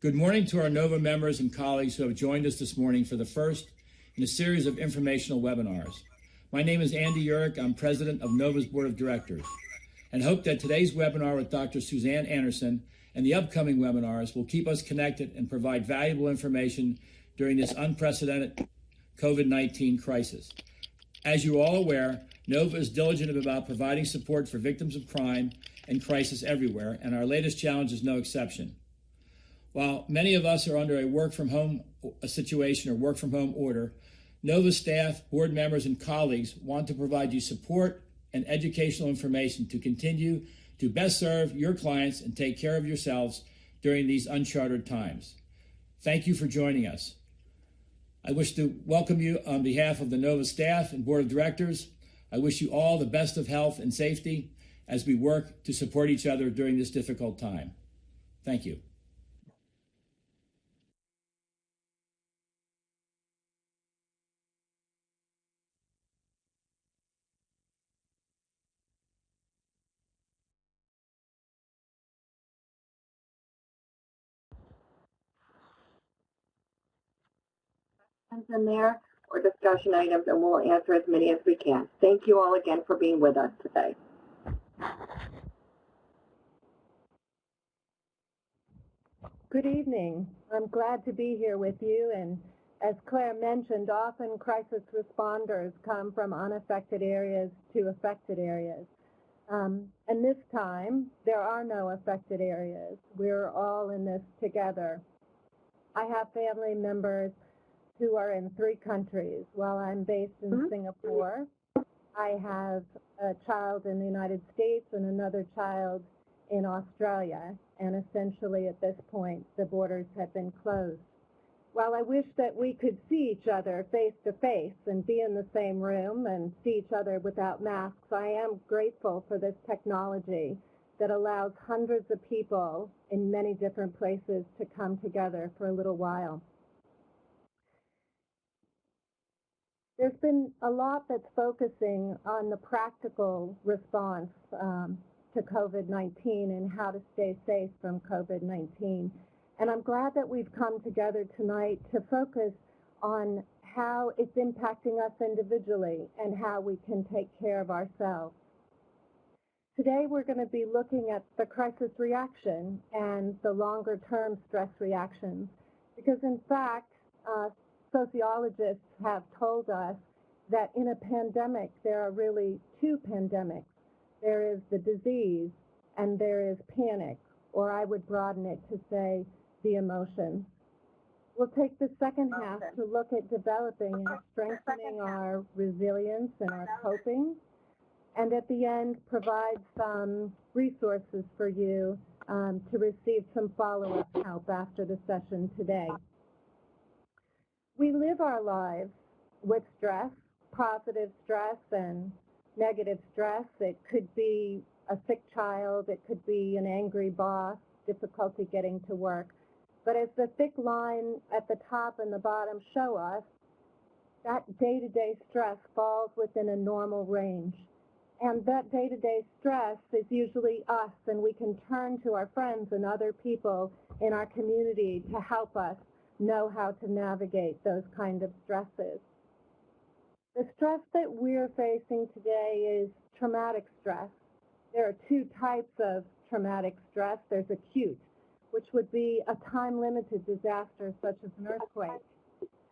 Good morning to our NOVA members and colleagues who have joined us this morning for the first in a series of informational webinars. My name is Andy Urich. I'm president of NOVA's Board of Directors, and hope that today's webinar with Dr. Suzanne Anderson and the upcoming webinars will keep us connected and provide valuable information during this unprecedented COVID-19 crisis. As you are all aware, NOVA is diligent about providing support for victims of crime and crisis everywhere, and our latest challenge is no exception. While many of us are under a work-from-home situation or work-from-home order, NOVA staff, board members, and colleagues want to provide you support and educational information to continue to best serve your clients and take care of yourselves during these uncharted times. Thank you for joining us. I wish to welcome you on behalf of the NOVA staff and board of directors. I wish you all the best of health and safety as we work to support each other during this difficult time. Thank you. In there or discussion items, and we'll answer as many as we can. Thank you all again for being with us today. Good evening. I'm glad to be here with you, and as Claire mentioned, often crisis responders come from unaffected areas to affected areas. And this time, there are no affected areas. We're all in this together. I have family members who are in 3 countries. While I'm based in Singapore, I have a child in the United States and another child in Australia, and essentially at this point the borders have been closed. While I wish that we could see each other face to face and be in the same room and see each other without masks, I am grateful for this technology that allows hundreds of people in many different places to come together for a little while. There's been a lot that's focusing on the practical response to COVID-19 and how to stay safe from COVID-19. And I'm glad that we've come together tonight to focus on how it's impacting us individually and how we can take care of ourselves. Today we're going to be looking at the crisis reaction and the longer-term stress reactions, because in fact, sociologists have told us that in a pandemic, there are really 2 pandemics. There is the disease and there is panic, or I would broaden it to say the emotions. We'll take the second half to look at developing and strengthening our resilience and our coping, and at the end provide some resources for you to receive some follow-up help after the session today. We live our lives with stress, positive stress and negative stress. It could be a sick child, it could be an angry boss, difficulty getting to work. But as the thick line at the top and the bottom show us, that day-to-day stress falls within a normal range. And that day-to-day stress is usually us, and we can turn to our friends and other people in our community to help us know how to navigate those kind of stresses. The stress that we're facing today is traumatic stress. There are 2 types of traumatic stress. There's acute, which would be a time-limited disaster such as an earthquake.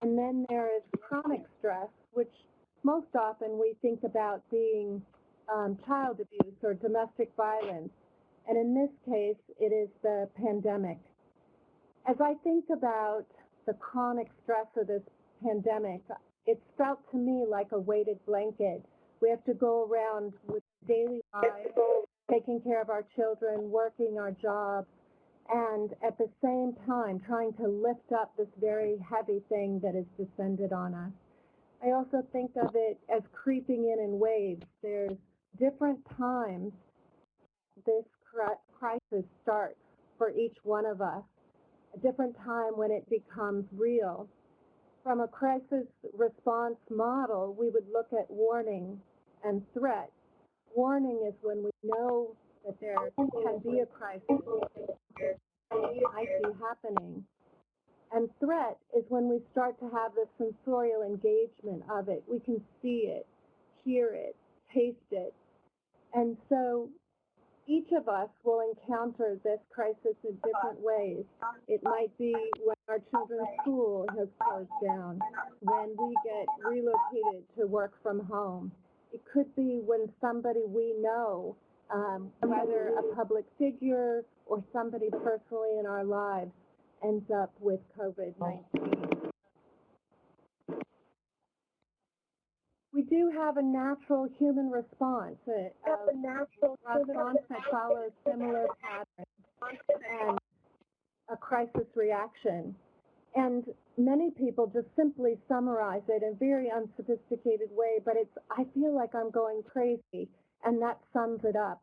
And then there is chronic stress, which most often we think about being child abuse or domestic violence. And in this case, it is the pandemic. As I think about the chronic stress of this pandemic, it's felt to me like a weighted blanket. We have to go around with daily lives, taking care of our children, working our jobs, and at the same time trying to lift up this very heavy thing that has descended on us. I also think of it as creeping in waves. There's different times this crisis starts for each one of us, a different time when it becomes real. From a crisis response model, we would look at warning and threat. Warning is when we know that there can be a crisis, we might be happening. And threat is when we start to have the sensorial engagement of it. We can see it, hear it, taste it. And so each of us will encounter this crisis in different ways. It might be when our children's school has closed down, when we get relocated to work from home. It could be when somebody we know, whether a public figure or somebody personally in our lives, ends up with COVID-19. We do have a natural human response, a response that follows similar patterns and a crisis reaction. And many people just simply summarize it in a very unsophisticated way, but it's, I feel like I'm going crazy, and that sums it up.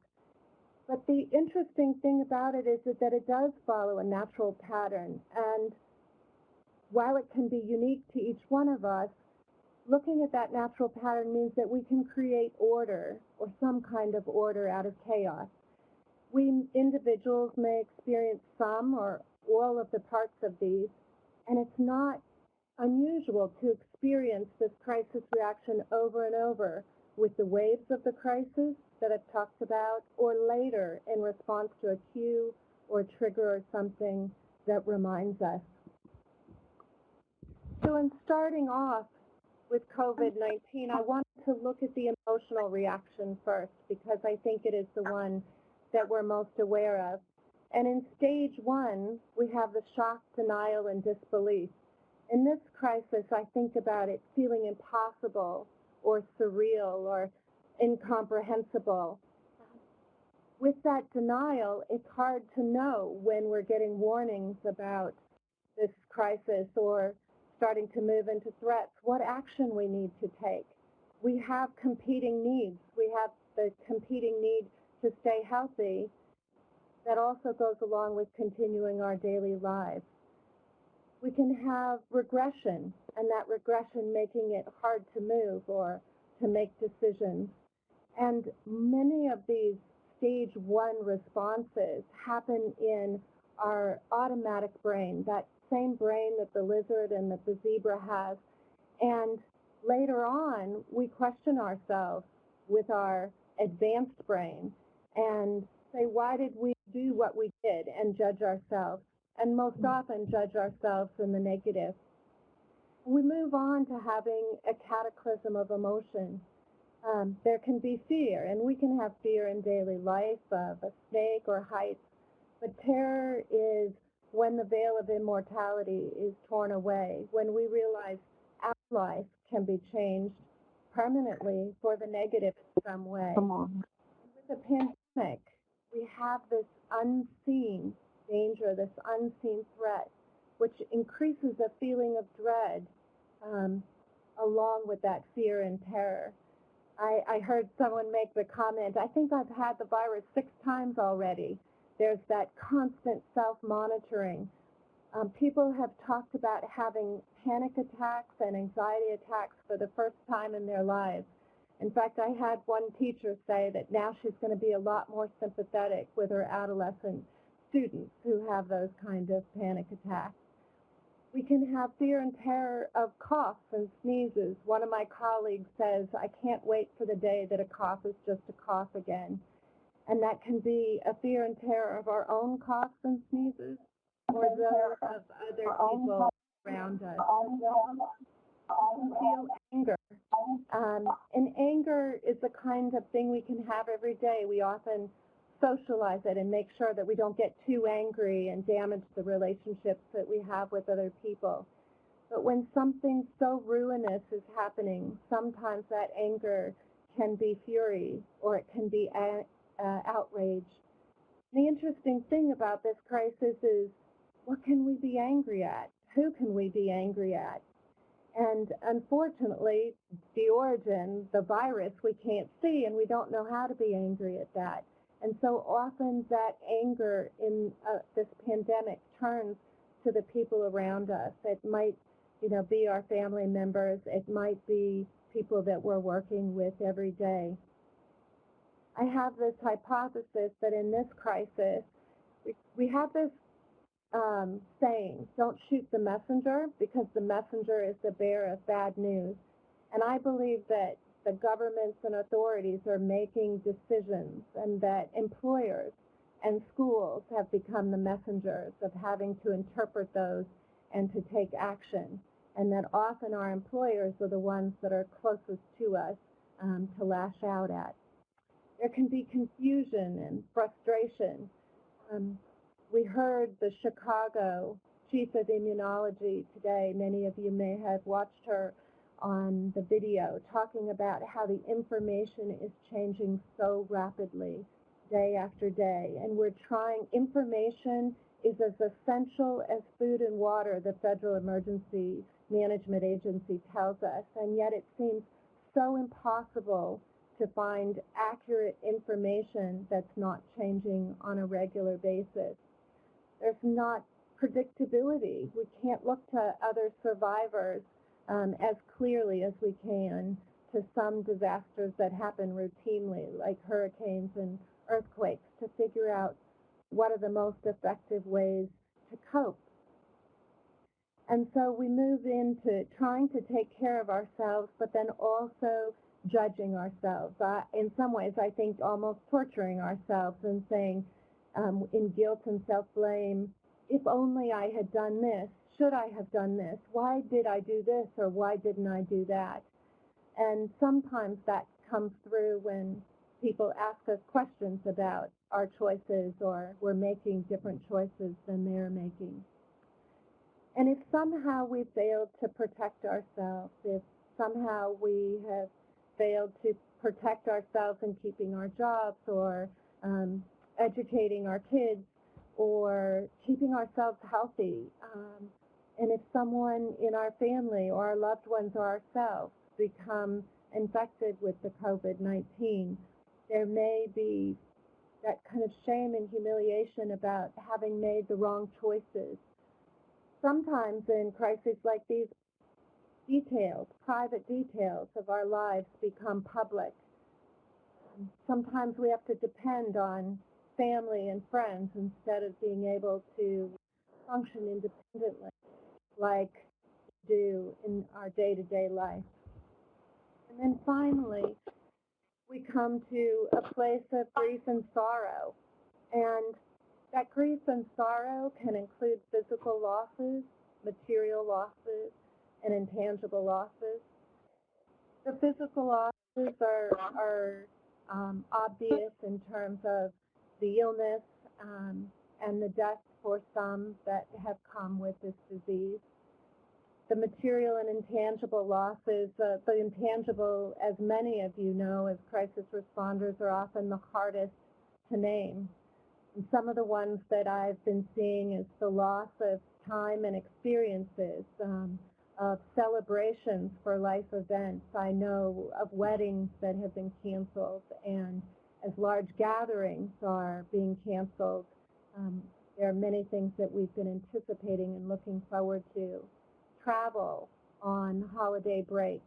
But the interesting thing about it is that it does follow a natural pattern, and while it can be unique to each one of us, looking at that natural pattern means that we can create order or some kind of order out of chaos. We individuals may experience some or all of the parts of these, and it's not unusual to experience this crisis reaction over and over with the waves of the crisis that I've talked about, or later in response to a cue or trigger or something that reminds us. So in starting off with COVID-19, I wanted to look at the emotional reaction first because I think it is the one that we're most aware of. And in stage one, we have the shock, denial, and disbelief. In this crisis, I think about it feeling impossible or surreal or incomprehensible. With that denial, it's hard to know when we're getting warnings about this crisis or starting to move into threats, what action we need to take. We have competing needs. We have the competing need to stay healthy that also goes along with continuing our daily lives. We can have regression, and that regression making it hard to move or to make decisions. And many of these stage one responses happen in our automatic brain, that same brain that the lizard and that the zebra has. And later on, we question ourselves with our advanced brain and say, why did we do what we did, and judge ourselves, and most often judge ourselves in the negative. We move on to having a cataclysm of emotion. There can be fear, and we can have fear in daily life of a snake or heights, but terror is when the veil of immortality is torn away, when we realize our life can be changed permanently for the negative in some way. With the pandemic, we have this unseen danger, this unseen threat, which increases a feeling of dread along with that fear and terror. I heard someone make the comment, I think I've had the virus 6 times already. There's that constant self-monitoring. People have talked about having panic attacks and anxiety attacks for the first time in their lives. In fact, I had one teacher say that now she's going to be a lot more sympathetic with her adolescent students who have those kind of panic attacks. We can have fear and terror of coughs and sneezes. One of my colleagues says, I can't wait for the day that a cough is just a cough again. And that can be a fear and terror of our own coughs and sneezes or those of other people around us. We feel anger. And anger is the kind of thing we can have every day. We often socialize it and make sure that we don't get too angry and damage the relationships that we have with other people. But when something so ruinous is happening, sometimes that anger can be fury or it can be outrage. The interesting thing about this crisis is, what can we be angry at? Who can we be angry at? And unfortunately, the origin, the virus, we can't see, and we don't know how to be angry at that. And so often that anger in this pandemic turns to the people around us. It might, be our family members. It might be people that we're working with every day. I have this hypothesis that in this crisis, we have this saying, don't shoot the messenger, because the messenger is the bearer of bad news. And I believe that the governments and authorities are making decisions, and that employers and schools have become the messengers of having to interpret those and to take action, and that often our employers are the ones that are closest to us to lash out at. There can be confusion and frustration. We heard the Chicago chief of immunology today. Many of you may have watched her on the video, talking about how the information is changing so rapidly day after day. And we're trying, information is as essential as food and water, the Federal Emergency Management Agency tells us, and yet it seems so impossible to find accurate information that's not changing on a regular basis. There's not predictability. We can't look to other survivors as clearly as we can to some disasters that happen routinely, like hurricanes and earthquakes, to figure out what are the most effective ways to cope. And so we move into trying to take care of ourselves, but then also judging ourselves. In some ways, I think almost torturing ourselves and saying, in guilt and self-blame, if only I had done this, should I have done this, why did I do this, or why didn't I do that? And sometimes that comes through when people ask us questions about our choices, or we're making different choices than they're making. And if somehow we failed to protect ourselves, if somehow we have failed to protect ourselves in keeping our jobs, or educating our kids, or keeping ourselves healthy, and if someone in our family or our loved ones or ourselves become infected with the COVID-19, there may be that kind of shame and humiliation about having made the wrong choices. Sometimes in crises like these, details, private details of our lives become public. Sometimes we have to depend on family and friends instead of being able to function independently like we do in our day-to-day life. And then finally, we come to a place of grief and sorrow. And that grief and sorrow can include physical losses, material losses, and intangible losses. The physical losses are obvious in terms of the illness and the death for some that have come with this disease. The material and intangible losses, the intangible, as many of you know, as crisis responders, are often the hardest to name. And some of the ones that I've been seeing is the loss of time and experiences, of celebrations for life events. I know of weddings that have been canceled, and as large gatherings are being canceled, there are many things that we've been anticipating and looking forward to. Travel on holiday breaks.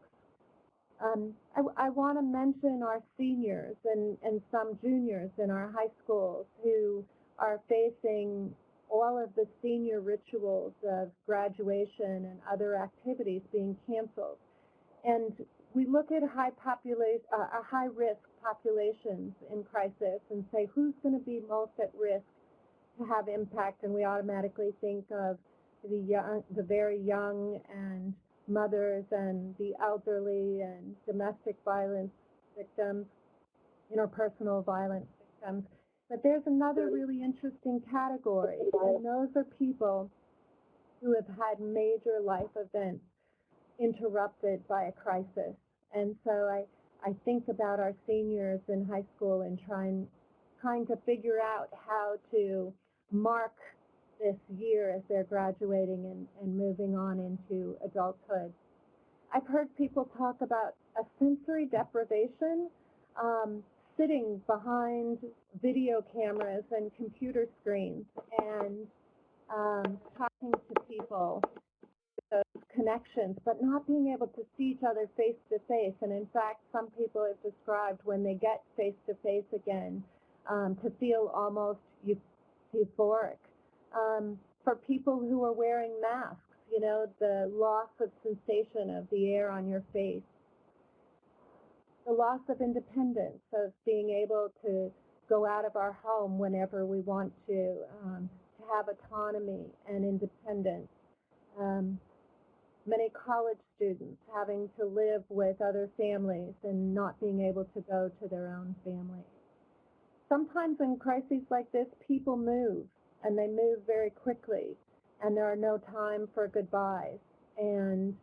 I want to mention our seniors and some juniors in our high schools who are facing all of the senior rituals of graduation and other activities being canceled. And we look at high-risk populations in crisis and say, who's going to be most at risk to have impact? And we automatically think of the very young, and mothers, and the elderly, and domestic violence victims, interpersonal violence victims. But there's another really interesting category, and those are people who have had major life events interrupted by a crisis. And so I think about our seniors in high school and trying to figure out how to mark this year as they're graduating and moving on into adulthood. I've heard people talk about a sensory deprivation, sitting behind video cameras and computer screens and talking to people, those connections, but not being able to see each other face to face. And in fact, some people have described when they get face to face again to feel almost euphoric. for people who are wearing masks, you know, the loss of sensation of the air on your face, the loss of independence, of being able to go out of our home whenever we want to have autonomy and independence. Many college students having to live with other families and not being able to go to their own families. Sometimes in crises like this, people move, and they move very quickly, and there are no time for goodbyes, and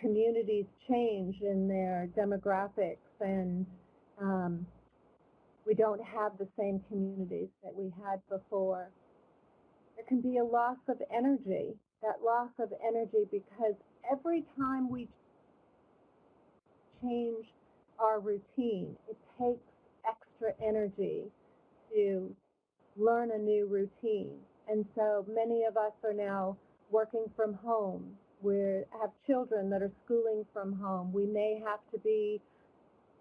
communities change in their demographics, and we don't have the same communities that we had before. There can be a loss of energy, that loss of energy, because every time we change our routine, it takes extra energy to learn a new routine. And so many of us are now working from home. We have children that are schooling from home. We may have to be,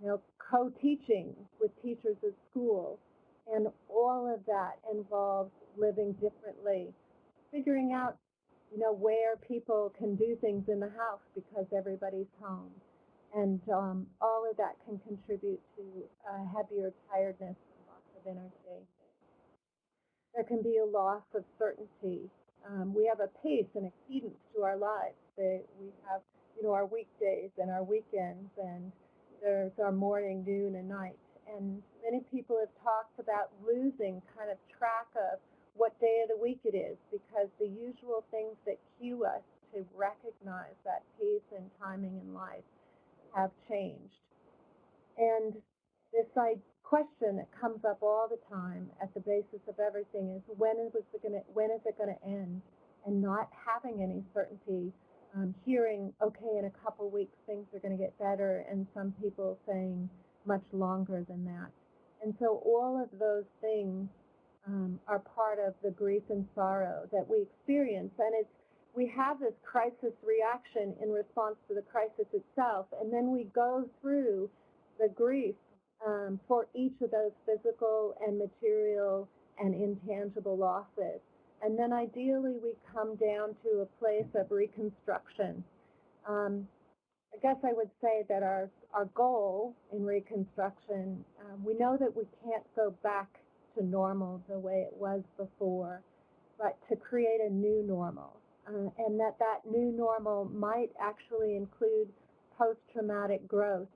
you know, co-teaching with teachers at school. And all of that involves living differently, figuring out, you know, where people can do things in the house because everybody's home. And all of that can contribute to heavier tiredness and loss of energy. There can be a loss of certainty. We have a pace and a cadence to our lives. We have, you know, our weekdays and our weekends, and there's our morning, noon, and night. And many people have talked about losing kind of track of what day of the week it is, because the usual things that cue us to recognize that pace and timing in life have changed. And this question that comes up all the time at the basis of everything is, when is it going to end? And not having any certainty, hearing, okay, in a couple weeks things are going to get better, and some people saying much longer than that. And so all of those things are part of the grief and sorrow that we experience. And we have this crisis reaction in response to the crisis itself, and then we go through the grief for each of those physical and material and intangible losses. And then ideally we come down to a place of reconstruction. I guess I would say that our goal in reconstruction, we know that we can't go back to normal the way it was before, but to create a new normal. And that new normal might actually include post-traumatic growth.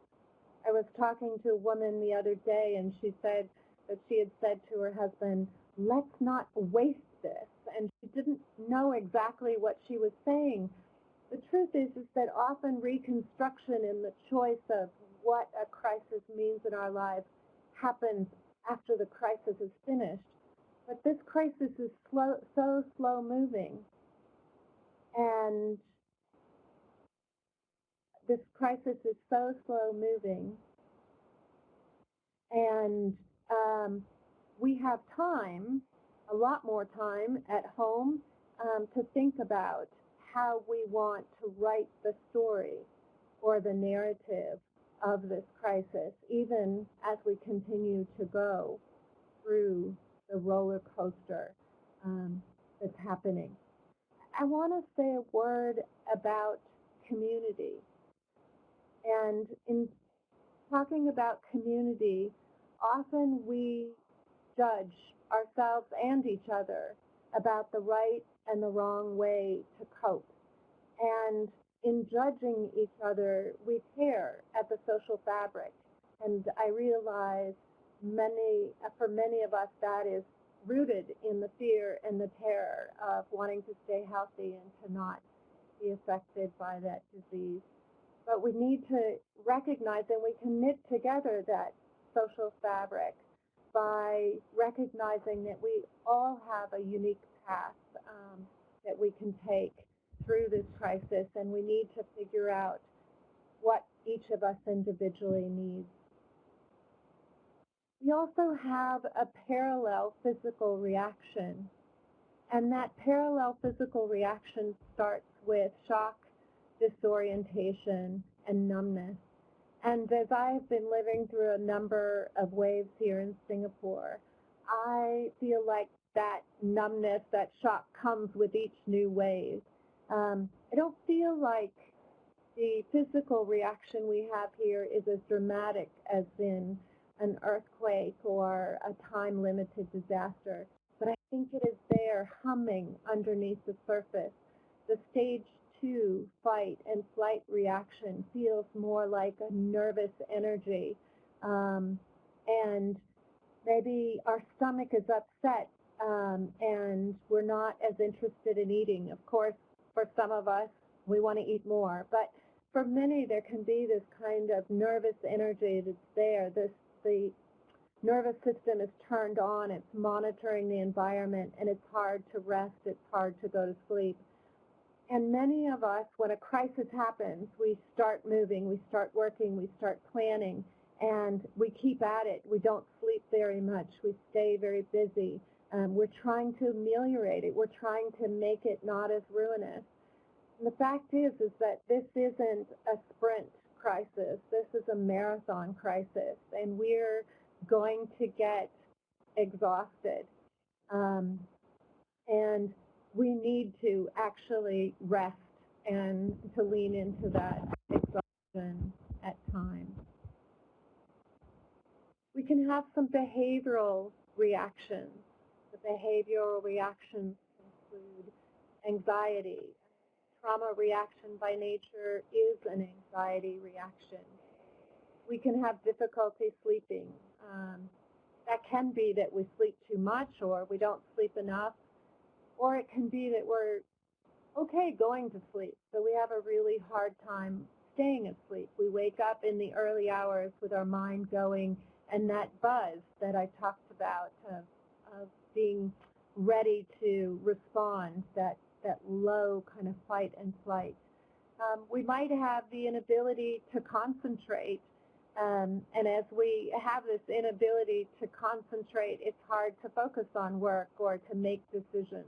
I was talking to a woman the other day, and she said that she had said to her husband, let's not waste this. And she didn't know exactly what she was saying. The truth is that often reconstruction in the choice of what a crisis means in our lives happens after the crisis is finished. But this crisis is so slow moving. And this crisis is so slow moving. And we have time, a lot more time at home, to think about how we want to write the story or the narrative of this crisis, even as we continue to go through the roller coaster that's happening. I want to say a word about community. And in talking about community, often we judge ourselves and each other about the right and the wrong way to cope. And in judging each other, we tear at the social fabric. And I realize for many of us, that is rooted in the fear and the terror of wanting to stay healthy and to not be affected by that disease. But we need to recognize, and we can knit together that social fabric by recognizing that we all have a unique path that we can take through this crisis, and we need to figure out what each of us individually needs. We also have a parallel physical reaction, and that parallel physical reaction starts with shock, disorientation, and numbness. And as I've been living through a number of waves here in Singapore, I feel like that numbness, that shock comes with each new wave. I don't feel like the physical reaction we have here is as dramatic as in an earthquake or a time-limited disaster, but I think it is there humming underneath the surface. The stage 2 fight and flight reaction feels more like a nervous energy, and maybe our stomach is upset and we're not as interested in eating. Of course, for some of us, we want to eat more, but for many, there can be this kind of nervous energy that's there. The nervous system is turned on, it's monitoring the environment, and it's hard to rest, it's hard to go to sleep. And many of us, when a crisis happens, we start moving, we start working, we start planning, and we keep at it. We don't sleep very much. We stay very busy. We're trying to ameliorate it. We're trying to make it not as ruinous. And the fact is that this isn't a sprint crisis. This is a marathon crisis, and we're going to get exhausted. And we need to actually rest and to lean into that exhaustion at times. We can have some behavioral reactions. The behavioral reactions include anxiety. Trauma reaction by nature is an anxiety reaction. We can have difficulty sleeping. That can be that we sleep too much or we don't sleep enough, or it can be that we're okay going to sleep, so we have a really hard time staying asleep. We wake up in the early hours with our mind going, and that buzz that I talked about of being ready to respond, that low kind of fight and flight. We might have the inability to concentrate, and as we have this inability to concentrate, it's hard to focus on work or to make decisions.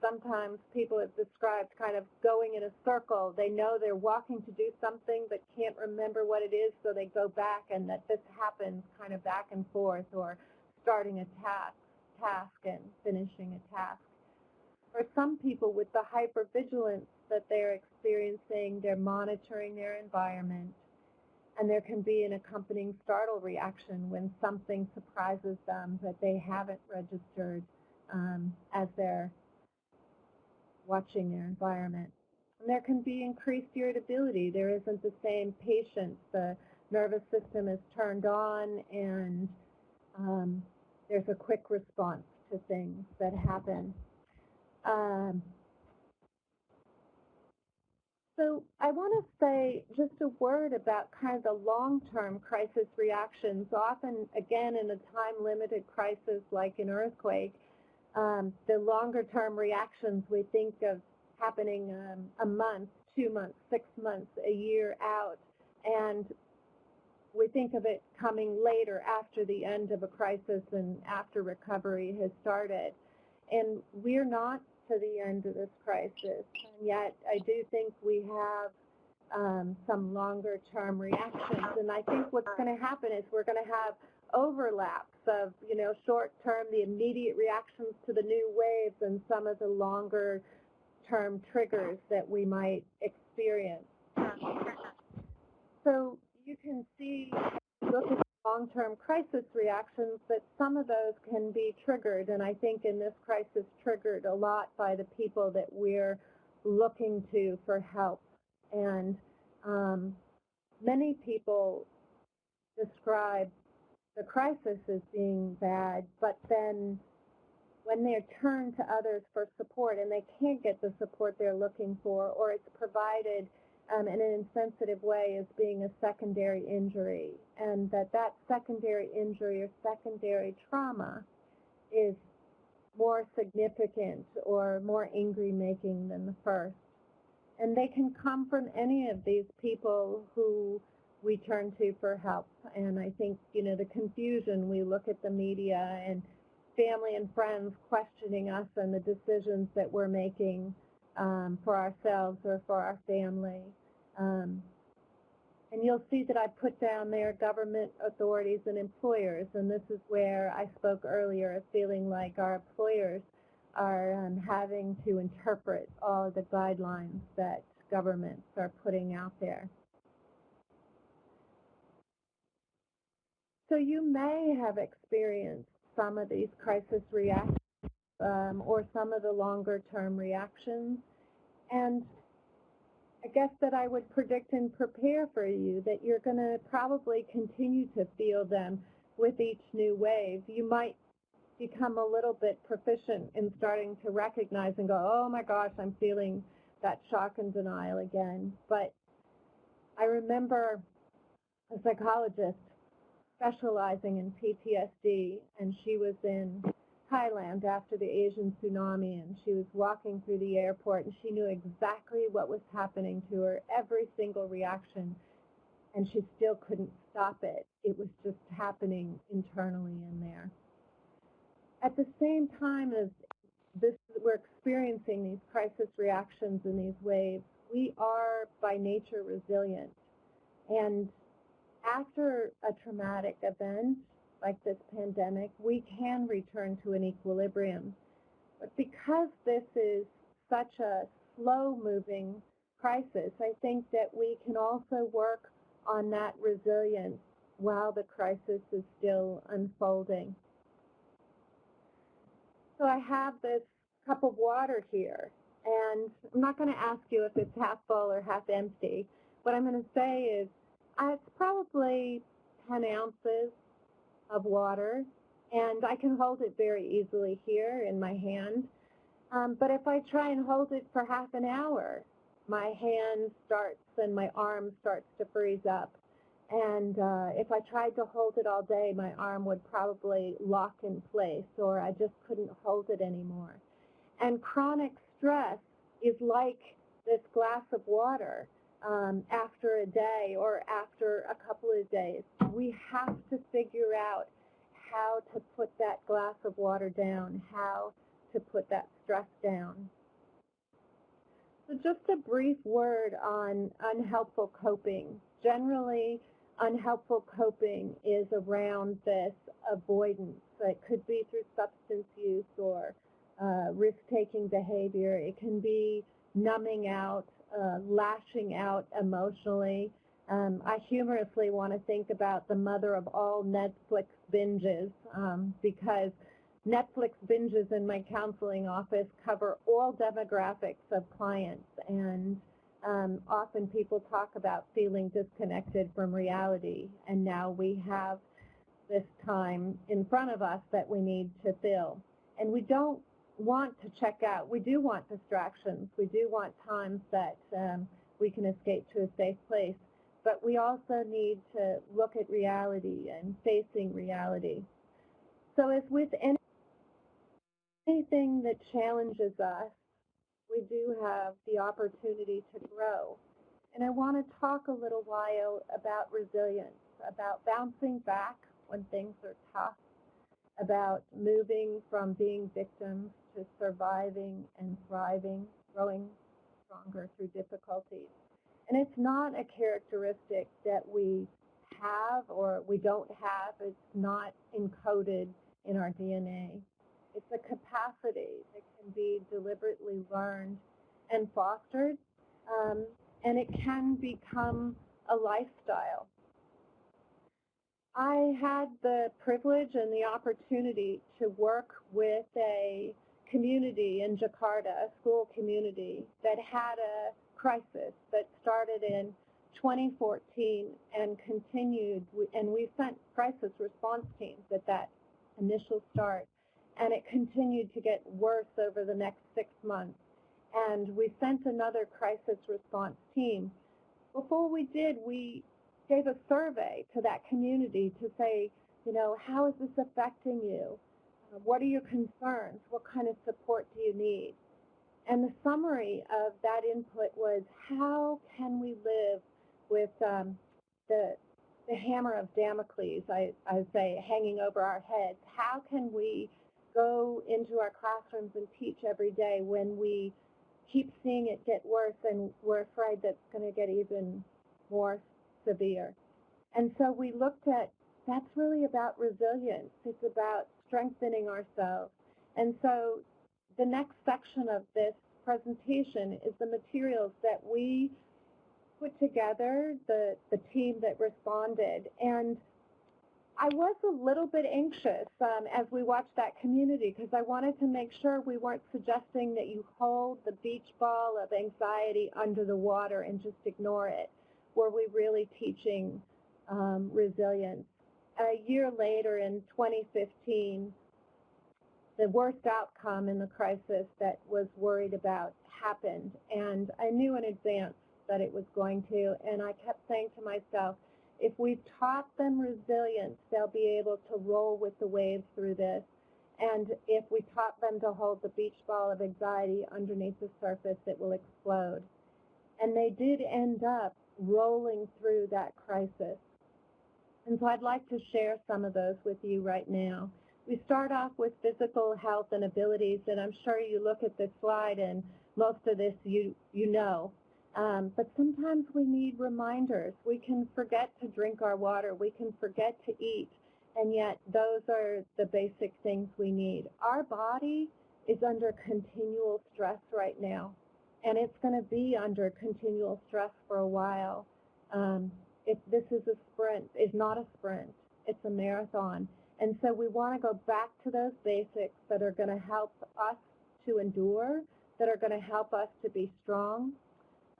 Sometimes people have described kind of going in a circle. They know they're walking to do something but can't remember what it is, so they go back, and that this happens kind of back and forth, or starting a task and finishing a task. For some people with the hypervigilance that they're experiencing, they're monitoring their environment, and there can be an accompanying startle reaction when something surprises them that they haven't registered as they're watching their environment. And there can be increased irritability. There isn't the same patience. The nervous system is turned on, and there's a quick response to things that happen. So I want to say just a word about kind of the long-term crisis reactions. Often, again, in a time-limited crisis like an earthquake, the longer-term reactions we think of happening a month, 2 months, 6 months, a year out, and we think of it coming later after the end of a crisis and after recovery has started. And we're not to the end of this crisis, and yet I do think we have some longer-term reactions. And I think what's going to happen is we're going to have overlaps of, short-term, the immediate reactions to the new waves, and some of the longer-term triggers that we might experience. So you can see, look at long-term crisis reactions, that some of those can be triggered, and I think in this crisis triggered a lot by the people that we're looking to for help. And many people describe the crisis as being bad, but then when they're turned to others for support and they can't get the support they're looking for, or it's provided in an insensitive way as being a secondary injury, and that secondary injury or secondary trauma is more significant or more angry-making than the first. And they can come from any of these people who we turn to for help. And I think, the confusion, we look at the media and family and friends questioning us and the decisions that we're making for ourselves or for our family. And you'll see that I put down there government authorities and employers, and this is where I spoke earlier of feeling like our employers are having to interpret all of the guidelines that governments are putting out there. So you may have experienced some of these crisis reactions or some of the longer-term reactions, and I guess that I would predict and prepare for you that you're going to probably continue to feel them with each new wave. You might become a little bit proficient in starting to recognize and go, oh my gosh, I'm feeling that shock and denial again. But I remember a psychologist specializing in PTSD, and she was in Thailand after the Asian tsunami, and she was walking through the airport, and she knew exactly what was happening to her, every single reaction, and she still couldn't stop it. It was just happening internally in there. At the same time as we're experiencing these crisis reactions and these waves, we are by nature resilient. And after a traumatic event like this pandemic, we can return to an equilibrium. But because this is such a slow-moving crisis, I think that we can also work on that resilience while the crisis is still unfolding. So I have this cup of water here, and I'm not going to ask you if it's half full or half empty. What I'm going to say is it's probably 10 ounces of water, and I can hold it very easily here in my hand. But if I try and hold it for half an hour, my hand starts and my arm starts to freeze up. And if I tried to hold it all day, my arm would probably lock in place, or I just couldn't hold it anymore. And chronic stress is like this glass of water. After a day or after a couple of days, we have to figure out how to put that glass of water down, how to put that stress down. So just a brief word on unhelpful coping. Generally, unhelpful coping is around this avoidance. It could be through substance use or risk-taking behavior. It can be numbing out, lashing out emotionally. I humorously want to think about the mother of all Netflix binges because Netflix binges in my counseling office cover all demographics of clients, and often people talk about feeling disconnected from reality, and now we have this time in front of us that we need to fill. And we don't want to check out. We do want distractions. We do want times that we can escape to a safe place. But we also need to look at reality and facing reality. So as with anything that challenges us, we do have the opportunity to grow. And I want to talk a little while about resilience, about bouncing back when things are tough, about moving from being victims to surviving and thriving, growing stronger through difficulties. And it's not a characteristic that we have or we don't have. It's not encoded in our DNA. It's a capacity that can be deliberately learned and fostered, and it can become a lifestyle. I had the privilege and the opportunity to work with a community in Jakarta, a school community that had a crisis that started in 2014 and continued, and we sent crisis response teams at that initial start, and it continued to get worse over the next 6 months. And we sent another crisis response team. Before we did, we gave a survey to that community to say, you know, how is this affecting you? What are your concerns? What kind of support do you need? And the summary of that input was, how can we live with the hammer of Damocles, I say, hanging over our heads? How can we go into our classrooms and teach every day when we keep seeing it get worse and we're afraid that it's going to get even more severe. And so we looked at, that's really about resilience. It's about strengthening ourselves. And so the next section of this presentation is the materials that we put together, the team that responded. And I was a little bit anxious as we watched that community, because I wanted to make sure we weren't suggesting that you hold the beach ball of anxiety under the water and just ignore it. Were we really teaching resilience? A year later, in 2015, the worst outcome in the crisis that was worried about happened, and I knew in advance that it was going to, and I kept saying to myself, if we've taught them resilience, they'll be able to roll with the waves through this, and if we taught them to hold the beach ball of anxiety underneath the surface, it will explode. And they did end up rolling through that crisis. And so I'd like to share some of those with you right now. We start off with physical health and abilities, and I'm sure you look at this slide and most of this you know. But sometimes we need reminders. We can forget to drink our water. We can forget to eat, and yet those are the basic things we need. Our body is under continual stress right now, and it's going to be under continual stress for a while. If this is a sprint, it's not a sprint, it's a marathon. And so we want to go back to those basics that are going to help us to endure, that are going to help us to be strong.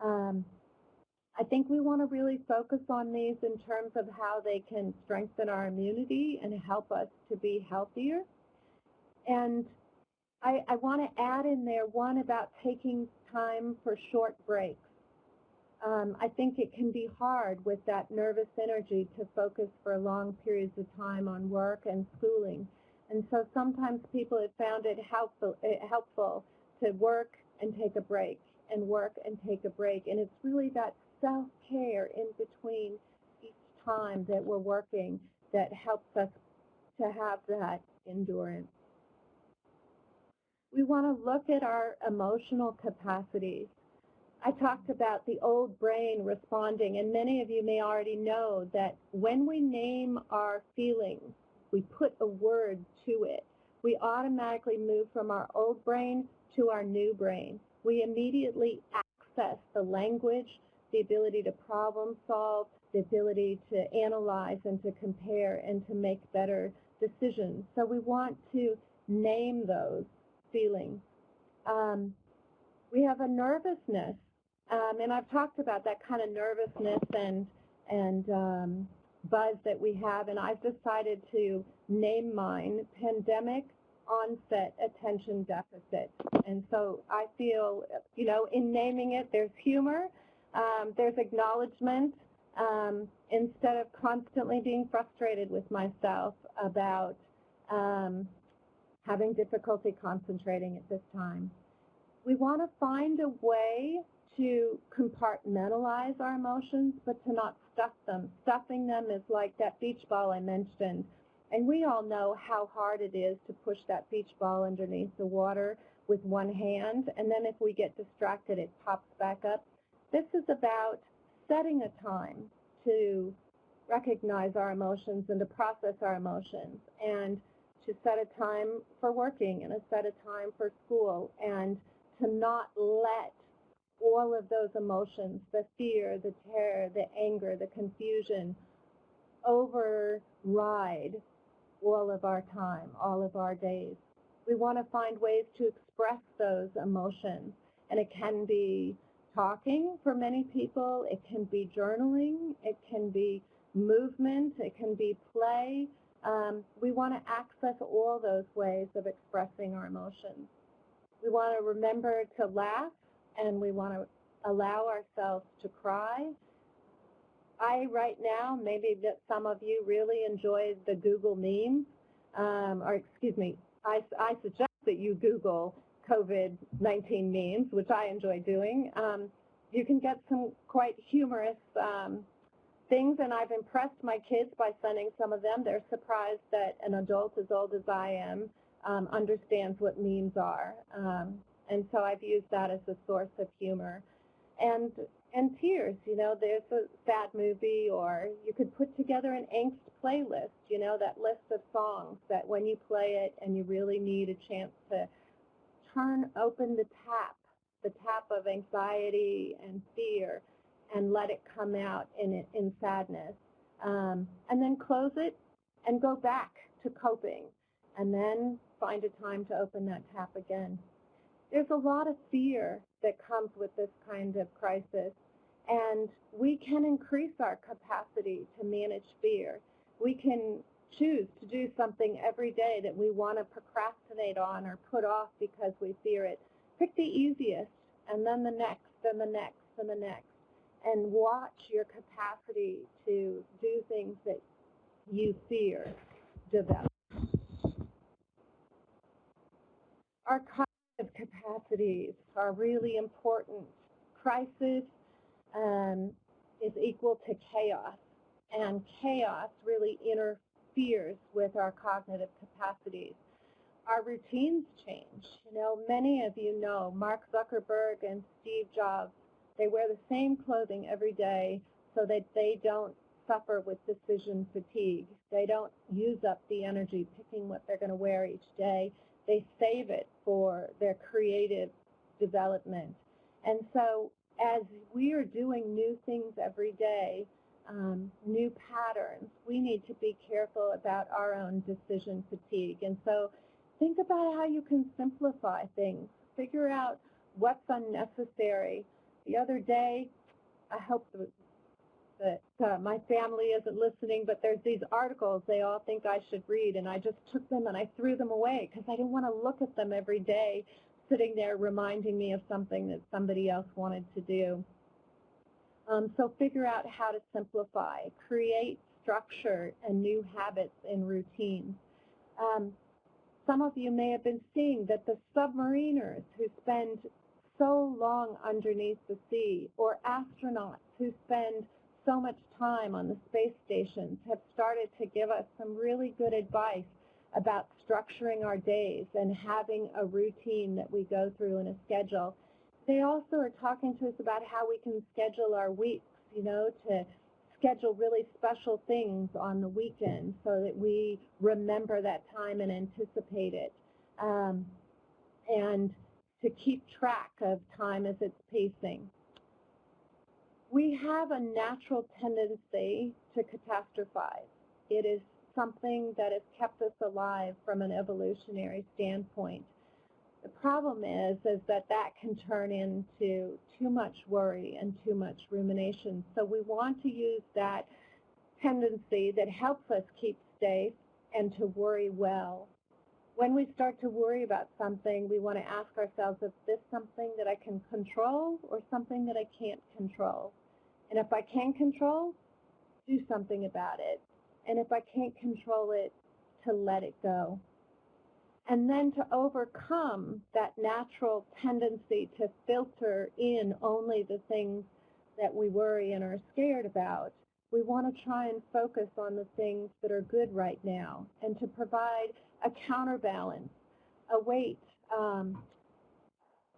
I think we want to really focus on these in terms of how they can strengthen our immunity and help us to be healthier. And I want to add in there one about taking time for short breaks. I think it can be hard with that nervous energy to focus for long periods of time on work and schooling. And so sometimes people have found it helpful to work and take a break, and work and take a break. And it's really that self-care in between each time that we're working that helps us to have that endurance. We want to look at our emotional capacities. I talked about the old brain responding, and many of you may already know that when we name our feelings, we put a word to it, we automatically move from our old brain to our new brain. We immediately access the language, the ability to problem solve, the ability to analyze and to compare and to make better decisions. So we want to name those feelings. We have a nervousness. And I've talked about that kind of nervousness and buzz that we have, and I've decided to name mine pandemic onset attention deficit. And so I feel, in naming it, there's humor, there's acknowledgement, instead of constantly being frustrated with myself about having difficulty concentrating at this time. We want to find a way to compartmentalize our emotions, but to not stuff them. Stuffing them is like that beach ball I mentioned. And we all know how hard it is to push that beach ball underneath the water with one hand, and then if we get distracted, it pops back up. This is about setting a time to recognize our emotions and to process our emotions, and to set a time for working and to set a time for school, and to not let all of those emotions, the fear, the terror, the anger, the confusion, override all of our time, all of our days. We want to find ways to express those emotions, and it can be talking for many people, it can be journaling, it can be movement, it can be play. We want to access all those ways of expressing our emotions. We want to remember to laugh, and we want to allow ourselves to cry. Right now, maybe that some of you really enjoy the Google memes, I suggest that you Google COVID-19 memes, which I enjoy doing. You can get some quite humorous things, and I've impressed my kids by sending some of them. They're surprised that an adult as old as I am understands what memes are. And so I've used that as a source of humor. and tears. You know, there's a sad movie, or you could put together an angst playlist, you know, that list of songs that when you play it and you really need a chance to turn open the tap of anxiety and fear, and let it come out in sadness. And then close it and go back to coping, and then find a time to open that tap again. There's a lot of fear that comes with this kind of crisis, and we can increase our capacity to manage fear. We can choose to do something every day that we want to procrastinate on or put off because we fear it. Pick the easiest, and then the next, and the next, and the next, and watch your capacity to do things that you fear develop. Our cognitive capacities are really important. Crisis is equal to chaos, and chaos really interferes with our cognitive capacities. Our routines change. You know, many of you know Mark Zuckerberg and Steve Jobs. They wear the same clothing every day so that they don't suffer with decision fatigue. They don't use up the energy picking what they're going to wear each day. They save it for their creative development. And so as we are doing new things every day, new patterns, we need to be careful about our own decision fatigue. And so think about how you can simplify things. Figure out what's unnecessary. The other day, I hope that my family isn't listening, but there's these articles they all think I should read, and I just took them and I threw them away because I didn't want to look at them every day, sitting there reminding me of something that somebody else wanted to do. So figure out how to simplify, create structure and new habits and routines. Some of you may have been seeing that the submariners who spend so long underneath the sea, or astronauts who spend so much time on the space stations, have started to give us some really good advice about structuring our days and having a routine that we go through in a schedule. They also are talking to us about how we can schedule our weeks, you know, to schedule really special things on the weekend so that we remember that time and anticipate it, and to keep track of time as it's pacing. We have a natural tendency to catastrophize. It is something that has kept us alive from an evolutionary standpoint. The problem is that can turn into too much worry and too much rumination. So we want to use that tendency that helps us keep safe and to worry well. When we start to worry about something, we want to ask ourselves, is this something that I can control or something that I can't control? And if I can control, do something about it. And if I can't control it, to let it go. And then to overcome that natural tendency to filter in only the things that we worry and are scared about, we want to try and focus on the things that are good right now and to provide a counterbalance, a weight.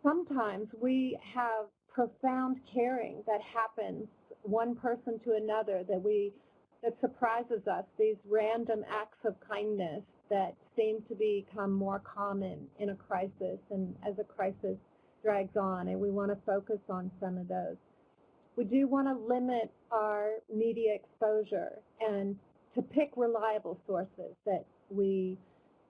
Sometimes we have profound caring that happens one person to another that surprises us, these random acts of kindness that seem to become more common in a crisis and as a crisis drags on, and we want to focus on some of those. We do want to limit our media exposure and to pick reliable sources that we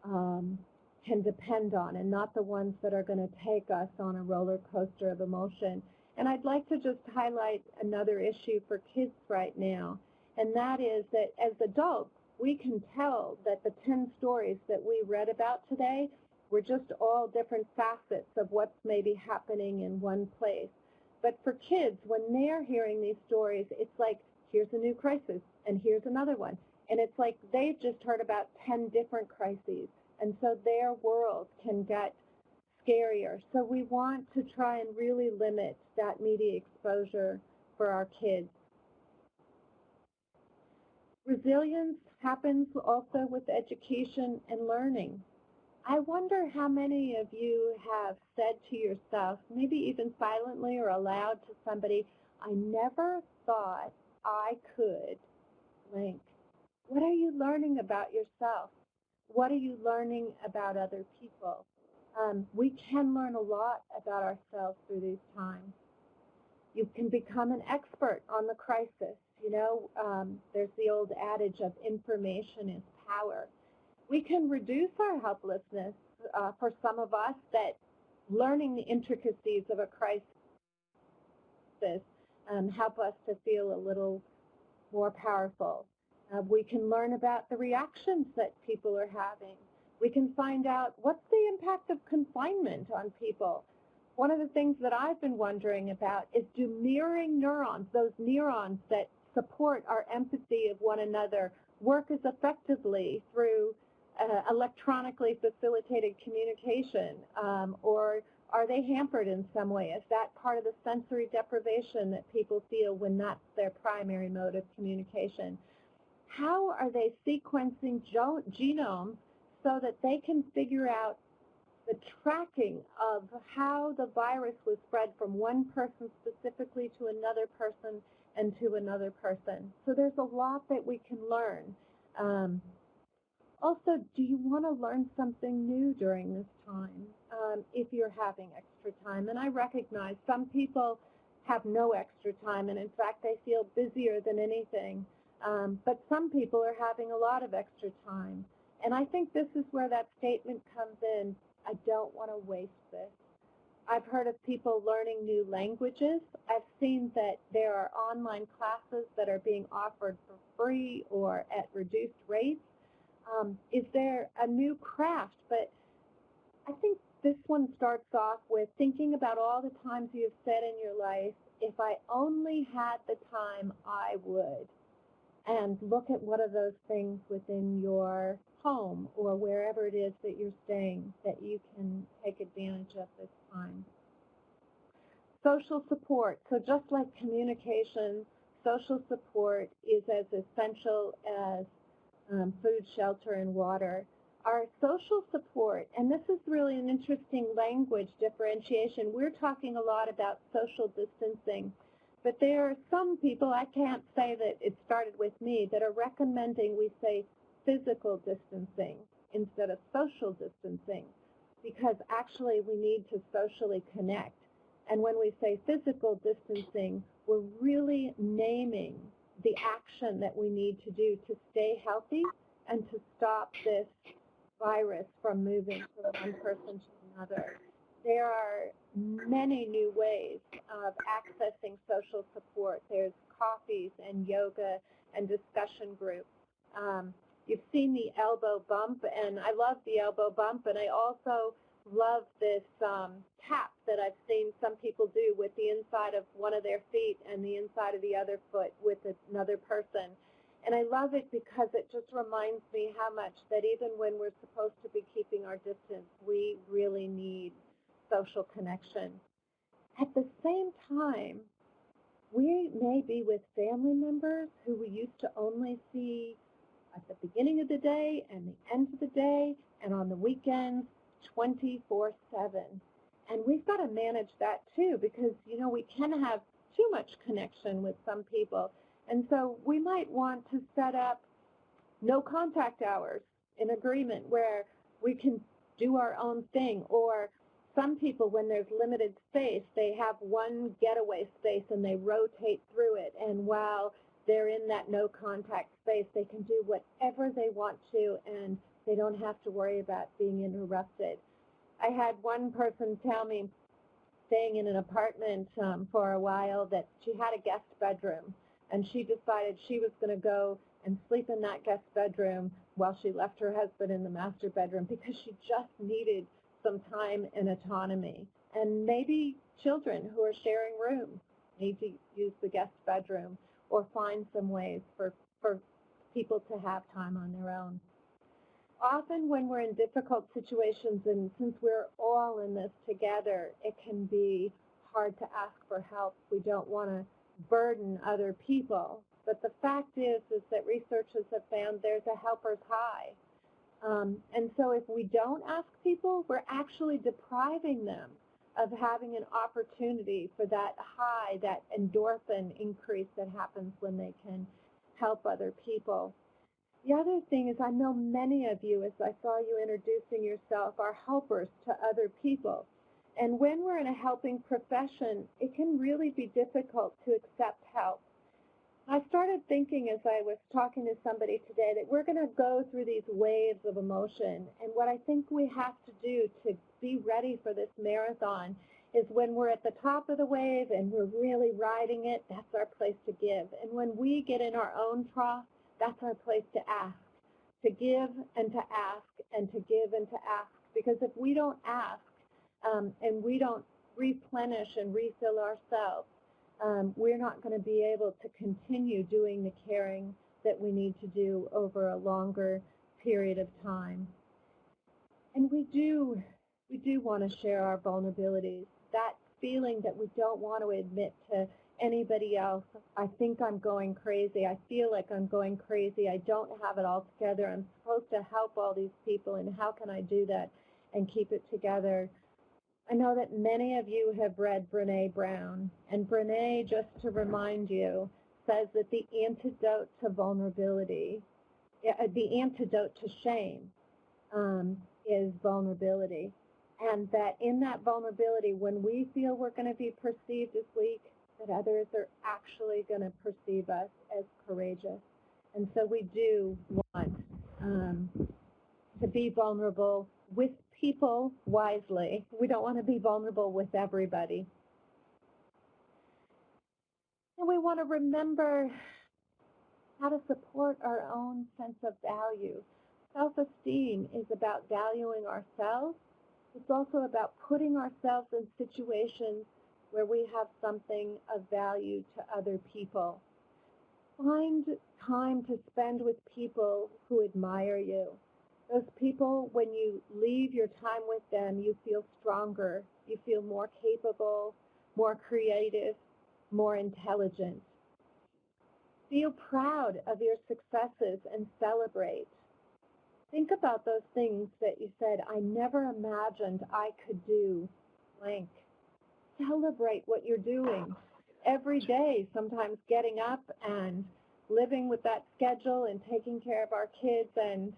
can depend on and not the ones that are going to take us on a roller coaster of emotion. And I'd like to just highlight another issue for kids right now, and that is that as adults, we can tell that the 10 stories that we read about today were just all different facets of what's maybe happening in one place. But for kids, when they're hearing these stories, it's like, here's a new crisis, and here's another one. And it's like they've just heard about 10 different crises, and so their world can get scarier. So we want to try and really limit that media exposure for our kids. Resilience happens also with education and learning. I wonder how many of you have said to yourself, maybe even silently or aloud to somebody, I never thought I could blank. What are you learning about yourself? What are you learning about other people? We can learn a lot about ourselves through these times. You can become an expert on the crisis. You know, there's the old adage of information is power. We can reduce our helplessness for some of us, that learning the intricacies of a crisis help us to feel a little more powerful. We can learn about the reactions that people are having. We can find out what's the impact of confinement on people. One of the things that I've been wondering about is, do mirroring neurons, those neurons that support our empathy of one another, work as effectively through electronically facilitated communication, or are they hampered in some way? Is that part of the sensory deprivation that people feel when that's their primary mode of communication? How are they sequencing genomes so that they can figure out the tracking of how the virus was spread from one person specifically to another person and to another person? So there's a lot that we can learn. Also, do you want to learn something new during this time if you're having extra time? And I recognize some people have no extra time, and in fact, they feel busier than anything. But some people are having a lot of extra time. And I think this is where that statement comes in, I don't want to waste this. I've heard of people learning new languages. I've seen that there are online classes that are being offered for free or at reduced rates. Is there a new craft? But I think this one starts off with thinking about all the times you've said in your life, if I only had the time, I would. And look at what are those things within your home or wherever it is that you're staying that you can take advantage of this time. Social support. So just like communication, social support is as essential as food, shelter, and water. Our social support, and this is really an interesting language differentiation. We're talking a lot about social distancing. But there are some people, I can't say that it started with me, that are recommending we say physical distancing instead of social distancing, because actually we need to socially connect. And when we say physical distancing, we're really naming the action that we need to do to stay healthy and to stop this virus from moving from one person to another. There are many new ways of accessing social support. There's coffees and yoga and discussion groups. You've seen the elbow bump, and I love the elbow bump, and I also love this tap that I've seen some people do with the inside of one of their feet and the inside of the other foot with another person. And I love it because it just reminds me how much that even when we're supposed to be keeping our distance, we really need social connection. At the same time, we may be with family members who we used to only see at the beginning of the day and the end of the day and on the weekends 24/7. And we've got to manage that too, because, you know, we can have too much connection with some people. And so we might want to set up no contact hours in agreement where we can do our own thing. Or some people, when there's limited space, they have one getaway space and they rotate through it. And while they're in that no contact space, they can do whatever they want to, and they don't have to worry about being interrupted. I had one person tell me, staying in an apartment for a while, that she had a guest bedroom, and she decided she was going to go and sleep in that guest bedroom while she left her husband in the master bedroom, because she just needed some time and autonomy. And maybe children who are sharing rooms need to use the guest bedroom, or find some ways for people to have time on their own. Often when we're in difficult situations, and since we're all in this together, it can be hard to ask for help. We don't want to burden other people. But the fact is that researchers have found there's a helper's high. And so if we don't ask people, we're actually depriving them of having an opportunity for that high, that endorphin increase that happens when they can help other people. The other thing is I know many of you, as I saw you introducing yourself, are helpers to other people. And when we're in a helping profession, it can really be difficult to accept help. I started thinking as I was talking to somebody today that we're going to go through these waves of emotion. And what I think we have to do to be ready for this marathon is when we're at the top of the wave and we're really riding it, that's our place to give. And when we get in our own trough, that's our place to ask, to give and to ask and to give and to ask. Because if we don't ask and we don't replenish and refill ourselves, we're not going to be able to continue doing the caring that we need to do over a longer period of time. And we do want to share our vulnerabilities. That feeling that we don't want to admit to anybody else, I think I'm going crazy, I feel like I'm going crazy, I don't have it all together, I'm supposed to help all these people, and how can I do that and keep it together? I know that many of you have read Brené Brown, and Brené, just to remind you, says that the antidote to vulnerability, the antidote to shame is vulnerability. And that in that vulnerability, when we feel we're going to be perceived as weak, that others are actually going to perceive us as courageous. And so we do want to be vulnerable with people wisely. We don't want to be vulnerable with everybody. And we want to remember how to support our own sense of value. Self-esteem is about valuing ourselves. It's also about putting ourselves in situations where we have something of value to other people. Find time to spend with people who admire you. Those people, when you leave your time with them, you feel stronger, you feel more capable, more creative, more intelligent. Feel proud of your successes and celebrate. Think about those things that you said, I never imagined I could do blank. Celebrate what you're doing. Every day, sometimes getting up and living with that schedule and taking care of our kids and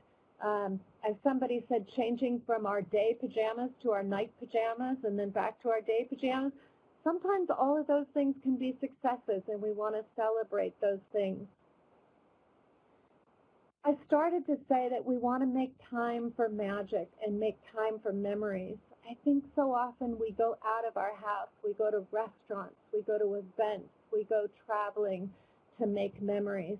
as somebody said, changing from our day pajamas to our night pajamas and then back to our day pajamas. Sometimes all of those things can be successes, and we want to celebrate those things. I started to say that we want to make time for magic and make time for memories. I think so often we go out of our house, we go to restaurants, we go to events, we go traveling to make memories.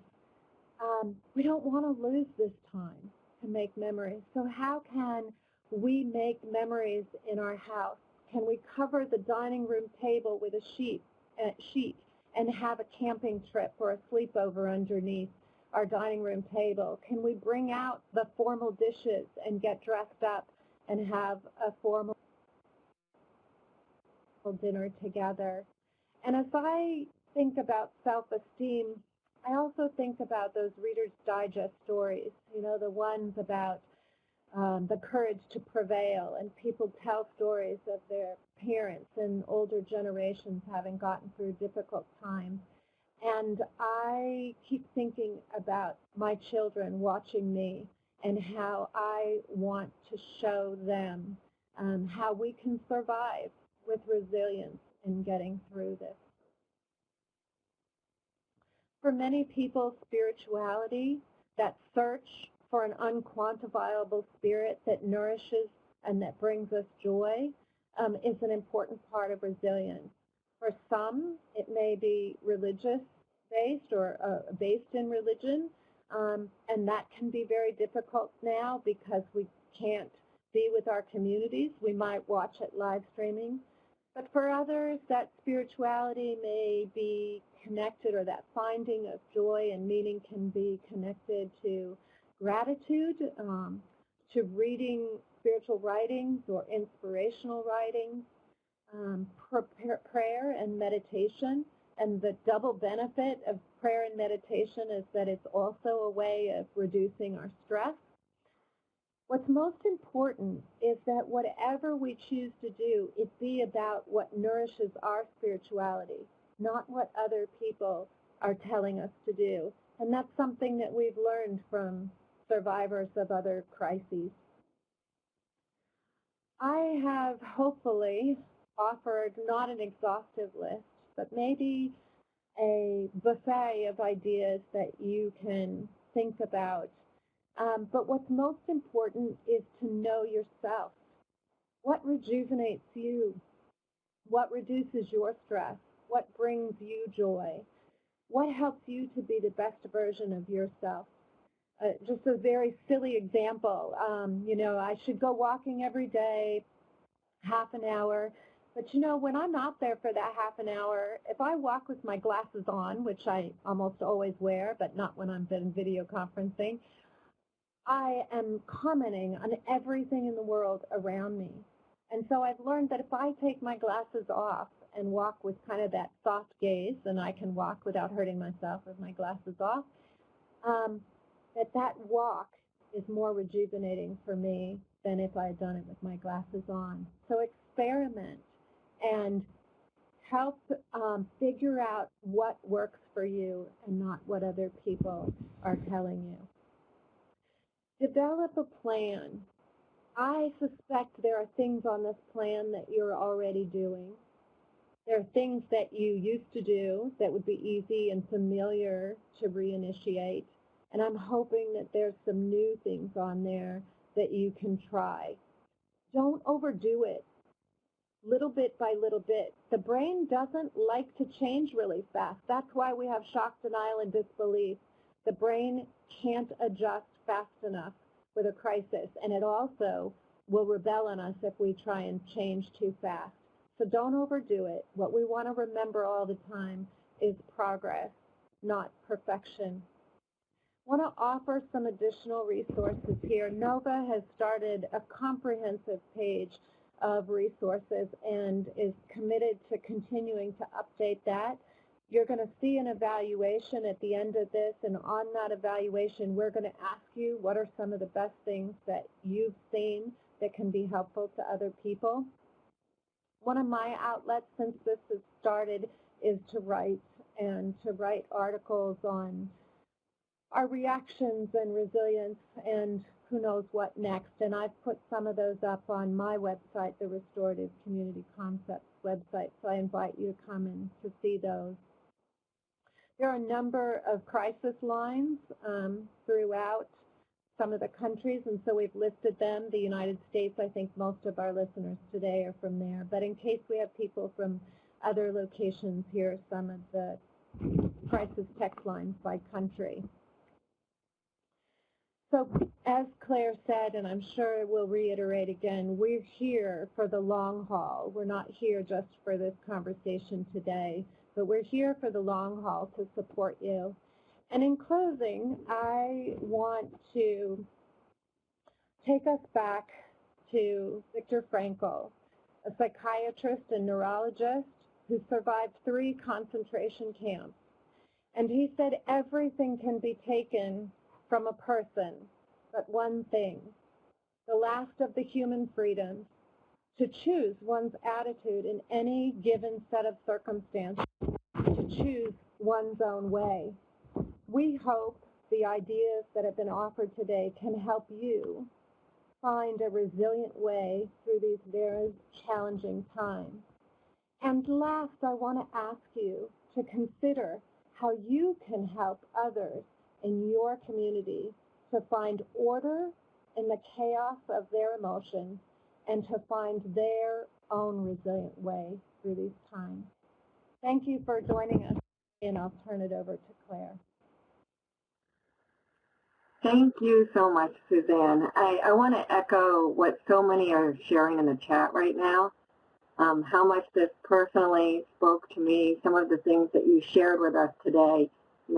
We don't want to lose this time to make memories. So how can we make memories in our house? Can we cover the dining room table with a sheet and have a camping trip or a sleepover underneath our dining room table? Can we bring out the formal dishes and get dressed up and have a formal dinner together? And as I think about self-esteem, I also think about those Reader's Digest stories, you know, the ones about the courage to prevail, and people tell stories of their parents and older generations having gotten through difficult times. And I keep thinking about my children watching me and how I want to show them how we can survive with resilience in getting through this. For many people, spirituality, that search for an unquantifiable spirit that nourishes and that brings us joy, is an important part of resilience. For some, it may be religious-based or based in religion, and that can be very difficult now because we can't be with our communities. We might watch it live streaming. But for others, that spirituality may be connected, or that finding of joy and meaning can be connected to gratitude, to reading spiritual writings or inspirational writings, prayer and meditation. And the double benefit of prayer and meditation is that it's also a way of reducing our stress. What's most important is that whatever we choose to do, it be about what nourishes our spirituality, not what other people are telling us to do. And that's something that we've learned from survivors of other crises. I have hopefully offered not an exhaustive list, but maybe a buffet of ideas that you can think about. But what's most important is to know yourself. What rejuvenates you? What reduces your stress? What brings you joy? What helps you to be the best version of yourself? Just a very silly example. I should go walking every day, half an hour. But, when I'm out there for that half an hour, if I walk with my glasses on, which I almost always wear, but not when I'm in video conferencing, I am commenting on everything in the world around me. And so I've learned that if I take my glasses off and walk with kind of that soft gaze, and I can walk without hurting myself with my glasses off, that walk is more rejuvenating for me than if I had done it with my glasses on. So experiment and help figure out what works for you and not what other people are telling you. Develop a plan. I suspect there are things on this plan that you're already doing. There are things that you used to do that would be easy and familiar to reinitiate. And I'm hoping that there's some new things on there that you can try. Don't overdo it. Little bit by little bit. The brain doesn't like to change really fast. That's why we have shock, denial, and disbelief. The brain can't adjust fast enough with a crisis, and it also will rebel on us if we try and change too fast. So don't overdo it. What we want to remember all the time is progress, not perfection. I want to offer some additional resources here. NOVA has started a comprehensive page of resources and is committed to continuing to update that. You're going to see an evaluation at the end of this, and on that evaluation, we're going to ask you what are some of the best things that you've seen that can be helpful to other people. One of my outlets since this has started is to write articles on our reactions and resilience and who knows what next. And I've put some of those up on my website, the Restorative Community Concepts website, so I invite you to come in to see those. There are a number of crisis lines throughout some of the countries, and so we've listed them. The United States, I think most of our listeners today are from there. But in case we have people from other locations, here are some of the crisis text lines by country. So as Claire said, and I'm sure we'll reiterate again, we're here for the long haul. We're not here just for this conversation today, but we're here for the long haul to support you. And in closing, I want to take us back to Viktor Frankl, a psychiatrist and neurologist who survived 3 concentration camps. And he said everything can be taken from a person, but one thing, the last of the human freedoms, to choose one's attitude in any given set of circumstances, to choose one's own way. We hope the ideas that have been offered today can help you find a resilient way through these very challenging times. And last, I want to ask you to consider how you can help others in your community to find order in the chaos of their emotions and to find their own resilient way through these times. Thank you for joining us, and I'll turn it over to Claire. Thank you so much, Suzanne. I want to echo what so many are sharing in the chat right now, how much this personally spoke to me, some of the things that you shared with us today.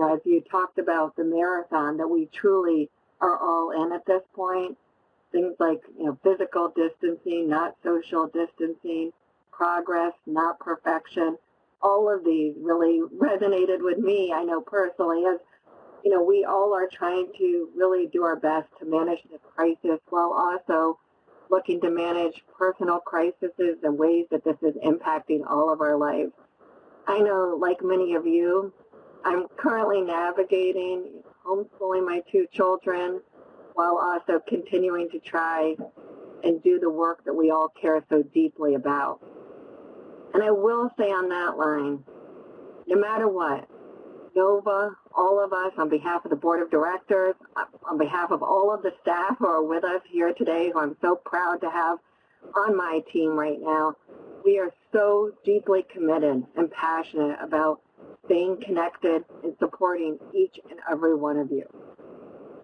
As you talked about the marathon, that we truly are all in at this point. Things like, physical distancing, not social distancing, progress, not perfection. All of these really resonated with me, I know personally, as we all are trying to really do our best to manage this crisis while also looking to manage personal crises and ways that this is impacting all of our lives. I know, like many of you, I'm currently navigating homeschooling my 2 children while also continuing to try and do the work that we all care so deeply about. And I will say on that line, no matter what, Nova, all of us, on behalf of the board of directors, on behalf of all of the staff who are with us here today, who I'm so proud to have on my team right now, we are so deeply committed and passionate about staying connected and supporting each and every one of you.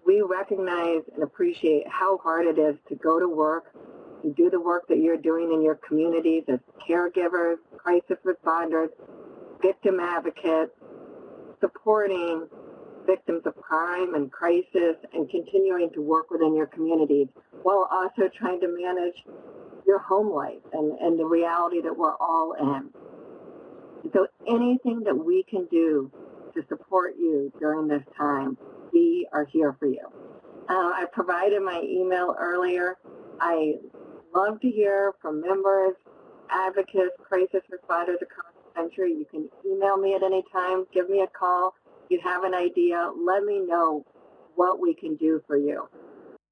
We recognize and appreciate how hard it is to go to work and do the work that you're doing in your communities as caregivers, crisis responders, victim advocates, supporting victims of crime and crisis, and continuing to work within your communities while also trying to manage your home life and the reality that we're all in. And so anything that we can do to support you during this time, we are here for you. I provided my email earlier. I love to hear from members, advocates, crisis responders across the country. You can email me at any time, give me a call. If you have an idea, let me know what we can do for you.